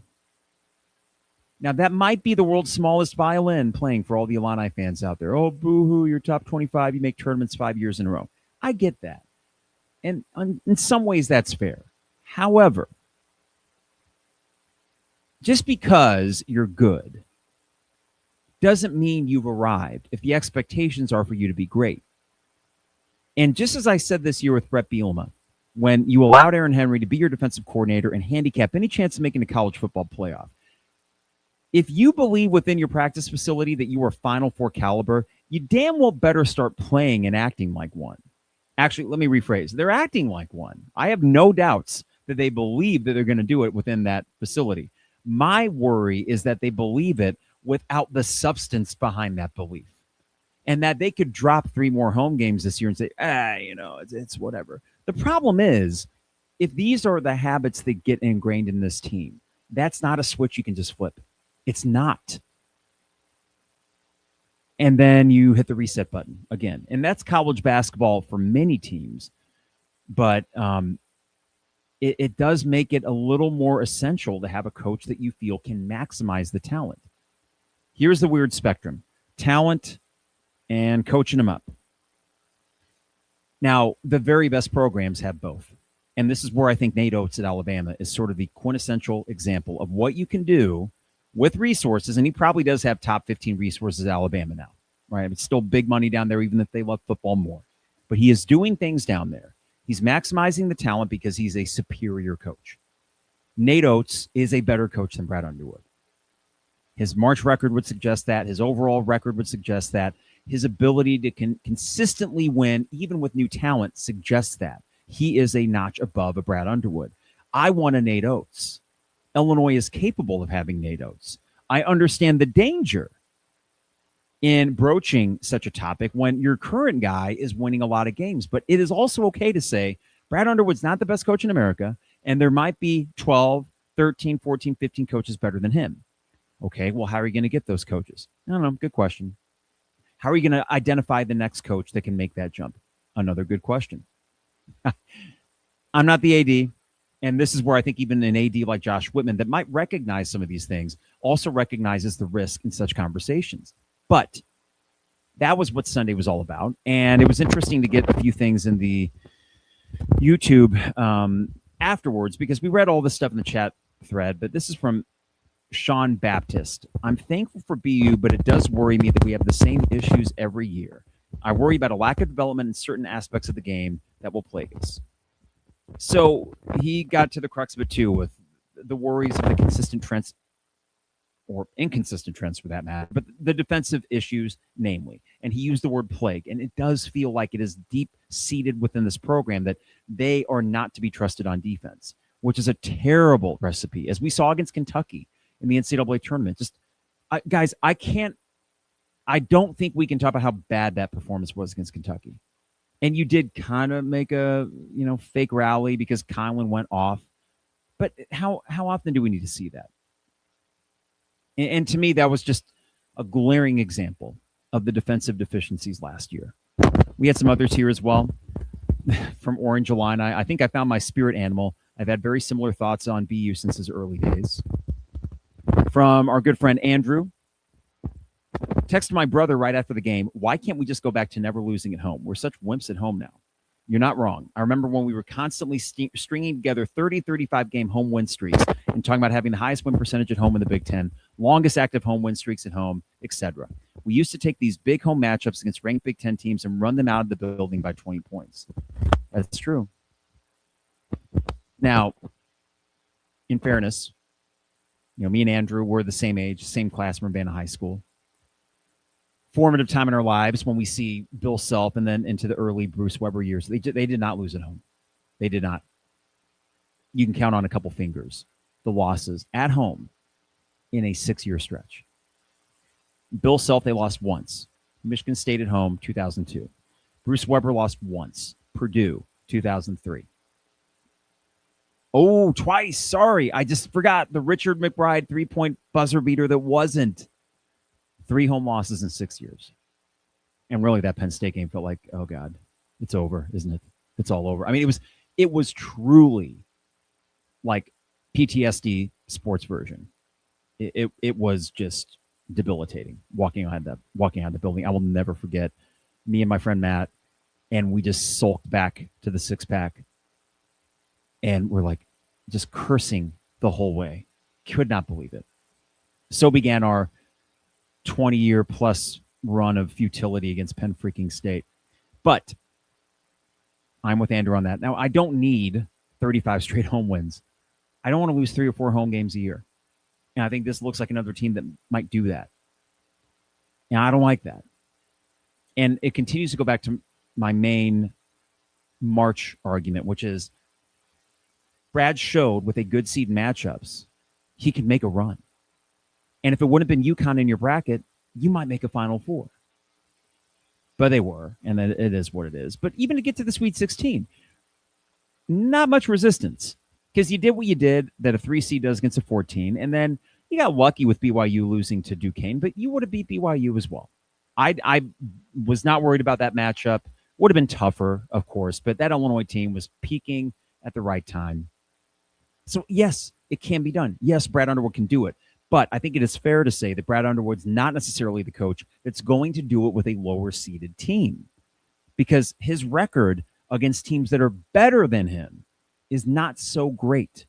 Now, that might be the world's smallest violin playing for all the Illini fans out there. Oh, boo-hoo, you're top 25. You make tournaments 5 years in a row. I get that. And in some ways, that's fair. However, just because you're good doesn't mean you've arrived if the expectations are for you to be great. And just as I said this year with Bret Bielema, when you allowed Aaron Henry to be your defensive coordinator and handicap any chance of making the college football playoff, if you believe within your practice facility that you are Final Four caliber, you damn well better start playing and acting like one. Actually, let me rephrase. They're acting like one. I have no doubts that they believe that they're going to do it within that facility. My worry is that they believe it without the substance behind that belief, and that they could drop 3 more home games this year and say, it's whatever. The problem is, if these are the habits that get ingrained in this team, that's not a switch you can just flip. It's not. And then you hit the reset button again. And that's college basketball for many teams. But it does make it a little more essential to have a coach that you feel can maximize the talent. Here's the weird spectrum: talent and coaching them up. Now, the very best programs have both. And this is where I think Nate Oates at Alabama is sort of the quintessential example of what you can do with resources, and he probably does have top 15 resources at Alabama now, right? It's still big money down there, even if they love football more. But he is doing things down there. He's maximizing the talent because he's a superior coach. Nate Oates is a better coach than Brad Underwood. His March record would suggest that. His overall record would suggest that. His ability to consistently win, even with new talent, suggests that. He is a notch above a Brad Underwood. I want a Nate Oates. Illinois is capable of having Nate Oates. I understand the danger in broaching such a topic when your current guy is winning a lot of games. But it is also okay to say Brad Underwood's not the best coach in America, and there might be 12, 13, 14, 15 coaches better than him. Okay, well, how are you going to get those coaches? I don't know. Good question. How are you going to identify the next coach that can make that jump? Another good question. I'm not the AD, and this is where I think even an AD like Josh Whitman that might recognize some of these things also recognizes the risk in such conversations. But that was what Sunday was all about, and it was interesting to get a few things in the YouTube afterwards because we read all this stuff in the chat thread, but this is from Sean Baptist. I'm thankful for BU, but it does worry me that we have the same issues every year. I worry about a lack of development in certain aspects of the game that will plague us. So he got to the crux of it too with the worries of the consistent trends or inconsistent trends for that matter, but the defensive issues, namely. And he used the word plague, and it does feel like it is deep-seated within this program that they are not to be trusted on defense, which is a terrible recipe, as we saw against Kentucky in the NCAA tournament. Guys, I don't think we can talk about how bad that performance was against Kentucky. And you did kind of make a, fake rally because Kylan went off. But how often do we need to see that? And to me, that was just a glaring example of the defensive deficiencies last year. We had some others here as well from Orange Illini. I think I found my spirit animal. I've had very similar thoughts on BU since his early days. From our good friend Andrew. Texted my brother right after the game, why can't we just go back to never losing at home? We're such wimps at home now. You're not wrong. I remember when we were constantly stringing together 30, 35-game home win streaks and talking about having the highest win percentage at home in the Big Ten, longest active home win streaks at home, etc. We used to take these big home matchups against ranked Big Ten teams and run them out of the building by 20 points. That's true. Now, in fairness, me and Andrew were the same age, same class from Urbana High School. Formative time in our lives when we see Bill Self and then into the early Bruce Weber years. They did not lose at home. They did not. You can count on a couple fingers the losses at home in a 6-year stretch. Bill Self, they lost once. Michigan State at home, 2002. Bruce Weber lost once. Purdue, 2003. Oh, twice. Sorry. I just forgot the Richard McBride 3-point buzzer beater that wasn't. 3 home losses in 6 years. And really that Penn State game felt like, oh God, it's over, isn't it? It's all over. I mean, it was truly like PTSD sports version. It was just debilitating walking out the building. I will never forget me and my friend Matt, and we just sulked back to the 6-pack. And we're like just cursing the whole way. Could not believe it. So began our 20-year plus run of futility against Penn freaking State. But I'm with Andrew on that. Now, I don't need 35 straight home wins. I don't want to lose 3 or 4 home games a year. And I think this looks like another team that might do that. And I don't like that. And it continues to go back to my main March argument, which is Brad showed with a good seed matchups, he could make a run. And if it wouldn't have been UConn in your bracket, you might make a Final Four. But they were, and it is what it is. But even to get to the Sweet 16, not much resistance. Because you did what you did that a 3 seed does against a 14, and then you got lucky with BYU losing to Duquesne, but you would have beat BYU as well. I was not worried about that matchup. Would have been tougher, of course, but that Illinois team was peaking at the right time. So, yes, it can be done. Yes, Brad Underwood can do it. But I think it is fair to say that Brad Underwood's not necessarily the coach that's going to do it with a lower-seeded team, because his record against teams that are better than him is not so great.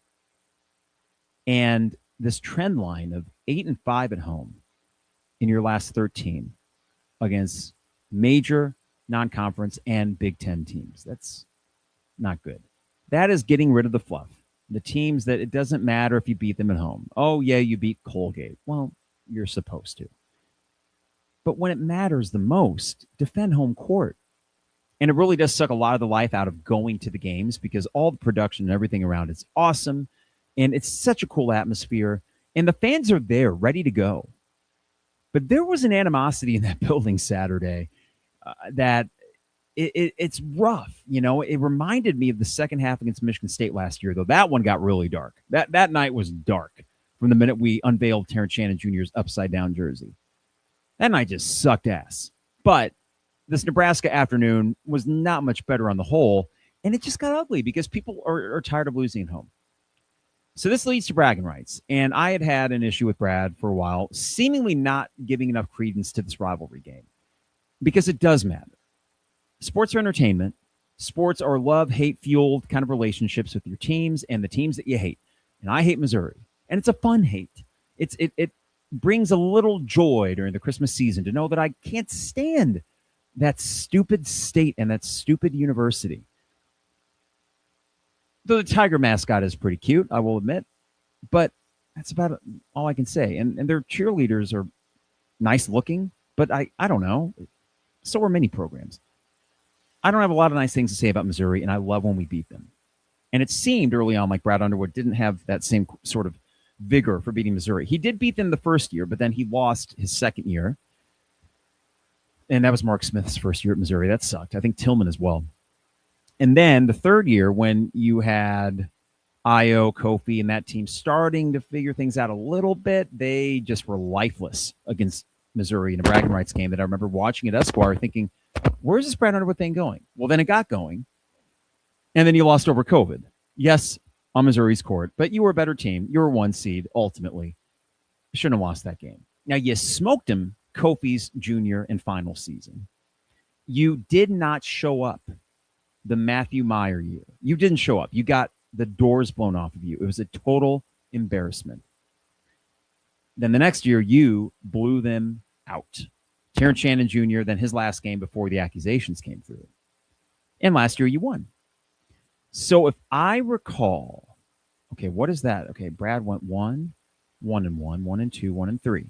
And this trend line of 8-5 at home in your last 13 against major non-conference and Big Ten teams. That's not good. That is getting rid of the fluff. The teams that it doesn't matter if you beat them at home. Oh, yeah, you beat Colgate. Well, you're supposed to. But when it matters the most, defend home court. And it really does suck a lot of the life out of going to the games because all the production and everything around it's awesome. And it's such a cool atmosphere. And the fans are there, ready to go. But there was an animosity in that building Saturday that it's rough. You know, it reminded me of the second half against Michigan State last year, though that one got really dark. That night was dark from the minute we unveiled Terrence Shannon Jr.'s upside-down jersey. That night just sucked ass. But this Nebraska afternoon was not much better on the whole, and it just got ugly because people are tired of losing at home. So this leads to bragging rights, and I had an issue with Brad for a while, seemingly not giving enough credence to this rivalry game because it does matter. Sports are entertainment. Sports are love, hate-fueled kind of relationships with your teams and the teams that you hate. And I hate Missouri, and it's a fun hate. It brings a little joy during the Christmas season to know that I can't stand that stupid state and that stupid university. Though the Tiger mascot is pretty cute, I will admit, but that's about all I can say. And their cheerleaders are nice looking, but I don't know. So are many programs. I don't have a lot of nice things to say about Missouri, and I love when we beat them. And it seemed early on like Brad Underwood didn't have that same sort of vigor for beating Missouri. He did beat them the first year, but then he lost his second year. And that was Mark Smith's first year at Missouri. That sucked. I think Tillman as well. And then the third year when you had Io, Kofi, and that team starting to figure things out a little bit, they just were lifeless against Missouri in a bragging rights game that I remember watching at Esquire thinking, where's this Brad Underwood thing going? Well, then it got going. And then you lost over COVID. Yes, on Missouri's court, but you were a better team. You were one seed, ultimately. You shouldn't have lost that game. Now, you smoked him Kofi's junior and final season. You did not show up the Matthew Meyer year. You didn't show up. You got the doors blown off of you. It was a total embarrassment. Then the next year, you blew them out. Terrence Shannon Jr., then his last game before the accusations came through. And last year, you won. So if I recall, okay, what is that? Okay, Brad went 1-1, 1-2, 1-3,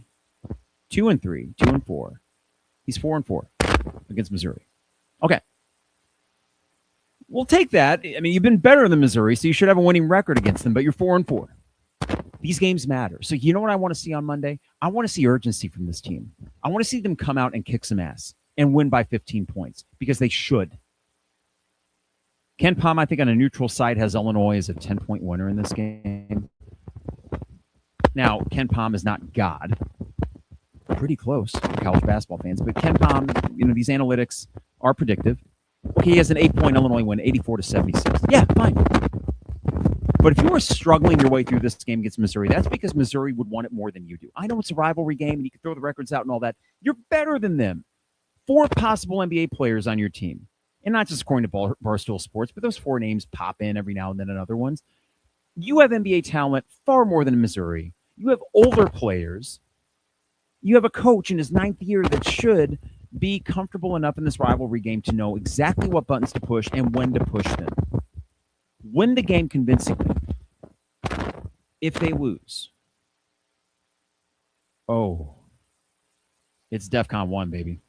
2-3, 2-4. He's 4-4 against Missouri. Okay. We'll take that. I mean, you've been better than Missouri, so you should have a winning record against them, but you're 4-4. These games matter. So you know what I want to see on Monday? I want to see urgency from this team. I want to see them come out and kick some ass and win by 15 points because they should. Ken Pom, I think on a neutral site, has Illinois as a 10-point winner in this game. Now, Ken Pom is not God. Pretty close for college basketball fans. But Ken Pom, these analytics are predictive. Okay, he has an 8-point Illinois win, 84-76. Yeah, fine. But if you were struggling your way through this game against Missouri, that's because Missouri would want it more than you do. I know it's a rivalry game, and you can throw the records out and all that. You're better than them. 4 possible NBA players on your team. And not just according to Barstool Sports, but those 4 names pop in every now and then in other ones. You have NBA talent far more than Missouri. You have older players. You have a coach in his 9th year that should be comfortable enough in this rivalry game to know exactly what buttons to push and when to push them. Win the game convincingly. If they lose, it's DEFCON 1, baby.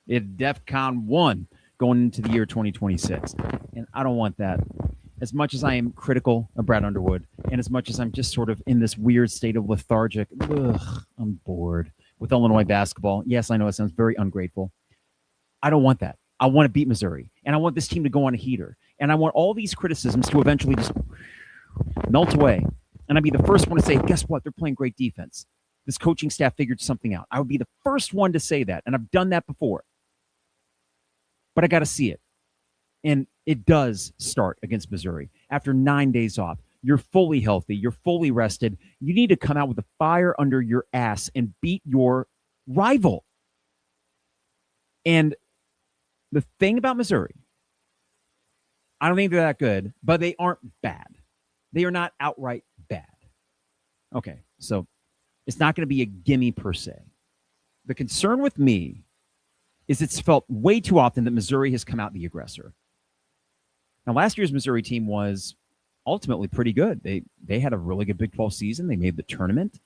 It's DEFCON 1 going into the year 2026. And I don't want that. As much as I am critical of Brad Underwood, and as much as I'm just sort of in this weird state of lethargic, I'm bored with Illinois basketball. Yes, I know it sounds very ungrateful. I don't want that. I want to beat Missouri, and I want this team to go on a heater. And I want all these criticisms to eventually just melt away. And I'd be the first one to say, guess what? They're playing great defense. This coaching staff figured something out. I would be the first one to say that, and I've done that before. But I got to see it. And it does start against Missouri. After 9 days off, you're fully healthy. You're fully rested. You need to come out with a fire under your ass and beat your rival. And the thing about Missouri, I don't think they're that good, but they aren't bad. They are not outright bad. Okay, so it's not going to be a gimme per se. The concern with me is it's felt way too often that Missouri has come out the aggressor. Now, last year's Missouri team was ultimately pretty good. They had a really good Big 12 season. They made the tournament,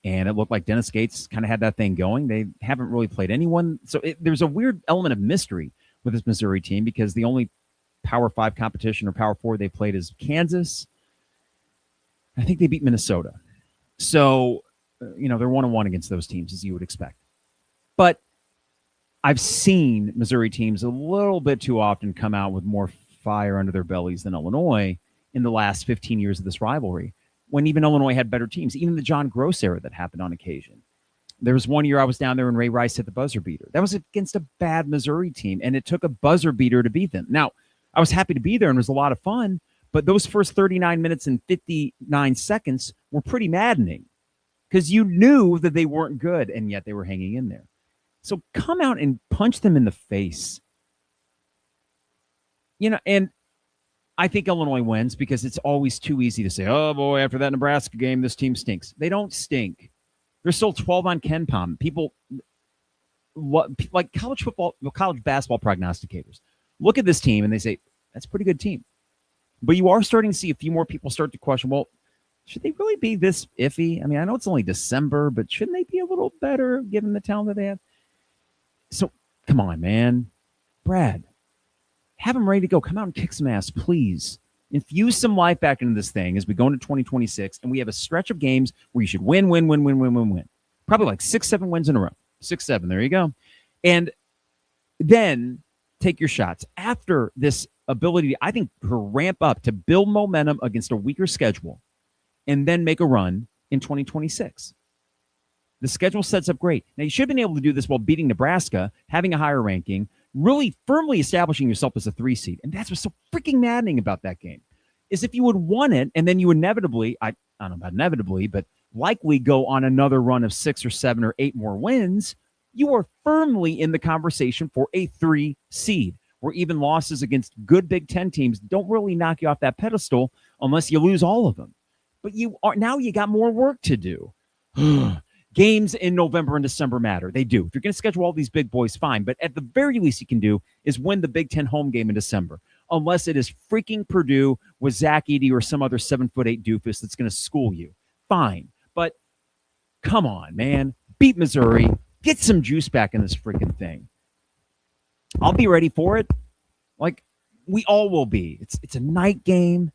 and it looked like Dennis Gates kind of had that thing going. They haven't really played anyone. So there's a weird element of mystery with this Missouri team because the only Power 5 competition or Power 4 they played is Kansas. I think they beat Minnesota. So, they're 1-1 against those teams, as you would expect. But I've seen Missouri teams a little bit too often come out with more fire under their bellies than Illinois in the last 15 years of this rivalry, when even Illinois had better teams, even the John Gross era that happened on occasion. There was one year I was down there and Ray Rice hit the buzzer beater. That was against a bad Missouri team, and it took a buzzer beater to beat them. Now, I was happy to be there, and it was a lot of fun, but those first 39 minutes and 59 seconds were pretty maddening because you knew that they weren't good, and yet they were hanging in there. So come out and punch them in the face. And I think Illinois wins because it's always too easy to say, oh, boy, after that Nebraska game, this team stinks. They don't stink. They're still 12 on Ken Pom. People like college basketball prognosticators look at this team and they say, that's a pretty good team. But you are starting to see a few more people start to question, well, should they really be this iffy? I mean, I know it's only December, but shouldn't they be a little better given the talent that they have? So, come on, man. Brad, have them ready to go. Come out and kick some ass, please. Infuse some life back into this thing as we go into 2026, and we have a stretch of games where you should win. Probably like 6-7 wins in a row. 6-7, there you go. And then take your shots. After this ability, I think, to ramp up, to build momentum against a weaker schedule, and then make a run in 2026. The schedule sets up great. Now, you should have been able to do this while beating Nebraska, having a higher ranking, really firmly establishing yourself as a 3 seed. And that's what's so freaking maddening about that game, is if you would won it and then you inevitably, I don't know about inevitably, but likely go on another run of 6 or 7 or 8 more wins, you are firmly in the conversation for a 3 seed, where even losses against good Big Ten teams don't really knock you off that pedestal unless you lose all of them. But you got more work to do. Games in November and December matter. They do. If you're going to schedule all these big boys, fine. But at the very least you can do is win the Big Ten home game in December, unless it is freaking Purdue with Zach Edey or some other 7'8" doofus that's going to school you. Fine. But come on, man. Beat Missouri. Get some juice back in this freaking thing. I'll be ready for it. Like, we all will be. It's a night game,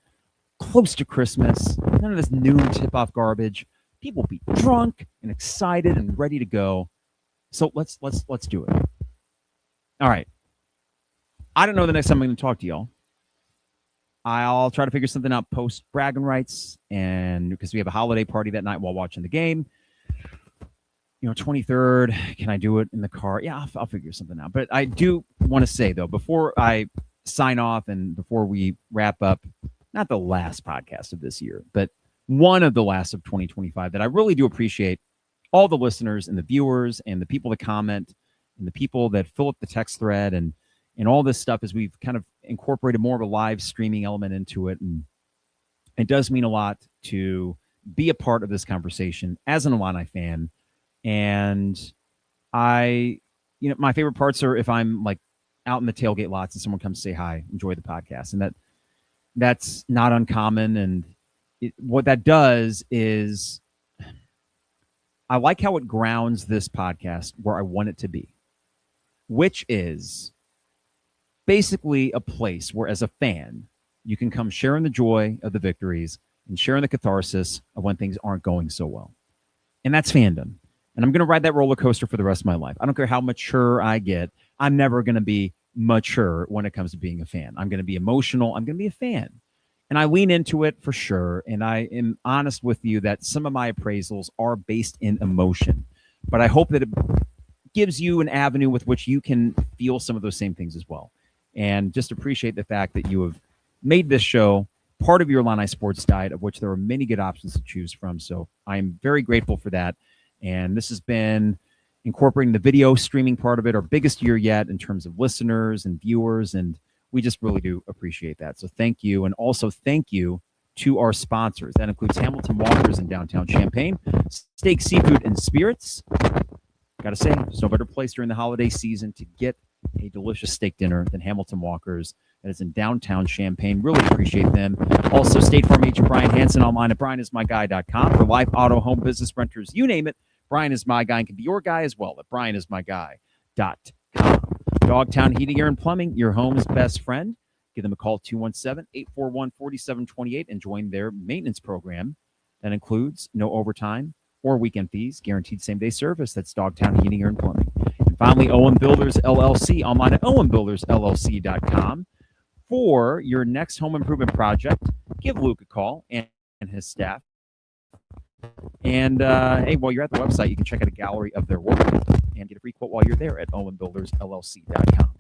close to Christmas. None of this noon tip-off garbage. People will be drunk and excited and ready to go. So let's do it. All right. I don't know the next time I'm going to talk to y'all. I'll try to figure something out post Braggin Rights, and because we have a holiday party that night while watching the game. 23rd, can I do it in the car? Yeah, I'll figure something out. But I do want to say, though, before I sign off and before we wrap up, not the last podcast of this year, but one of the last of 2025, that I really do appreciate all the listeners and the viewers and the people that comment and the people that fill up the text thread and all this stuff, as we've kind of incorporated more of a live streaming element into it. And it does mean a lot to be a part of this conversation as an Illini fan. And my favorite parts are if I'm like out in the tailgate lots and someone comes to say hi, enjoy the podcast. And that's not uncommon. And what that does is I like how it grounds this podcast where I want it to be, which is basically a place where, as a fan, you can come sharing the joy of the victories and sharing the catharsis of when things aren't going so well. And that's fandom. And I'm going to ride that roller coaster for the rest of my life. I don't care how mature I get. I'm never going to be mature when it comes to being a fan. I'm going to be emotional. I'm going to be a fan. And I lean into it for sure. And I am honest with you that some of my appraisals are based in emotion. But I hope that it gives you an avenue with which you can feel some of those same things as well. And just appreciate the fact that you have made this show part of your Illini sports diet, of which there are many good options to choose from. So I'm very grateful for that. And this has been incorporating the video streaming part of it, our biggest year yet in terms of listeners and viewers. And we just really do appreciate that. So thank you. And also thank you to our sponsors. That includes Hamilton Walkers in downtown Champaign, Steak, Seafood, and Spirits. Got to say, there's no better place during the holiday season to get a delicious steak dinner than Hamilton Walkers. That is in downtown Champaign. Really appreciate them. Also, State Farm agent Brian Hansen online at brianismyguy.com for life, auto, home, business, renters, you name it. Brian is my guy and can be your guy as well at brianismyguy.com. Dogtown Heating, Air, and Plumbing, your home's best friend. Give them a call, 217-841-4728, and join their maintenance program. That includes no overtime or weekend fees, guaranteed same-day service. That's Dogtown Heating, Air, and Plumbing. And finally, Owen Builders, LLC, online at owenbuildersllc.com. For your next home improvement project, give Luke a call and his staff. And, hey, while you're at the website, you can check out a gallery of their work and get a free quote while you're there at owenbuildersllc.com.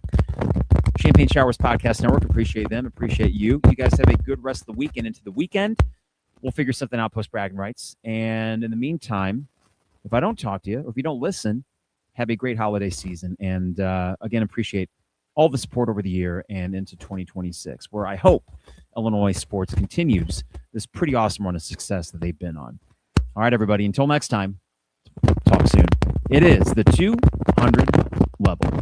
Champagne Showers Podcast Network. Appreciate them. Appreciate you. You guys have a good rest of the weekend into the weekend. We'll figure something out post Braggin Rights. And in the meantime, if I don't talk to you or if you don't listen, have a great holiday season. And again, appreciate all the support over the year and into 2026, where I hope Illinois sports continues this pretty awesome run of success that they've been on. All right, everybody. Until next time, talk soon. It is the 200 level.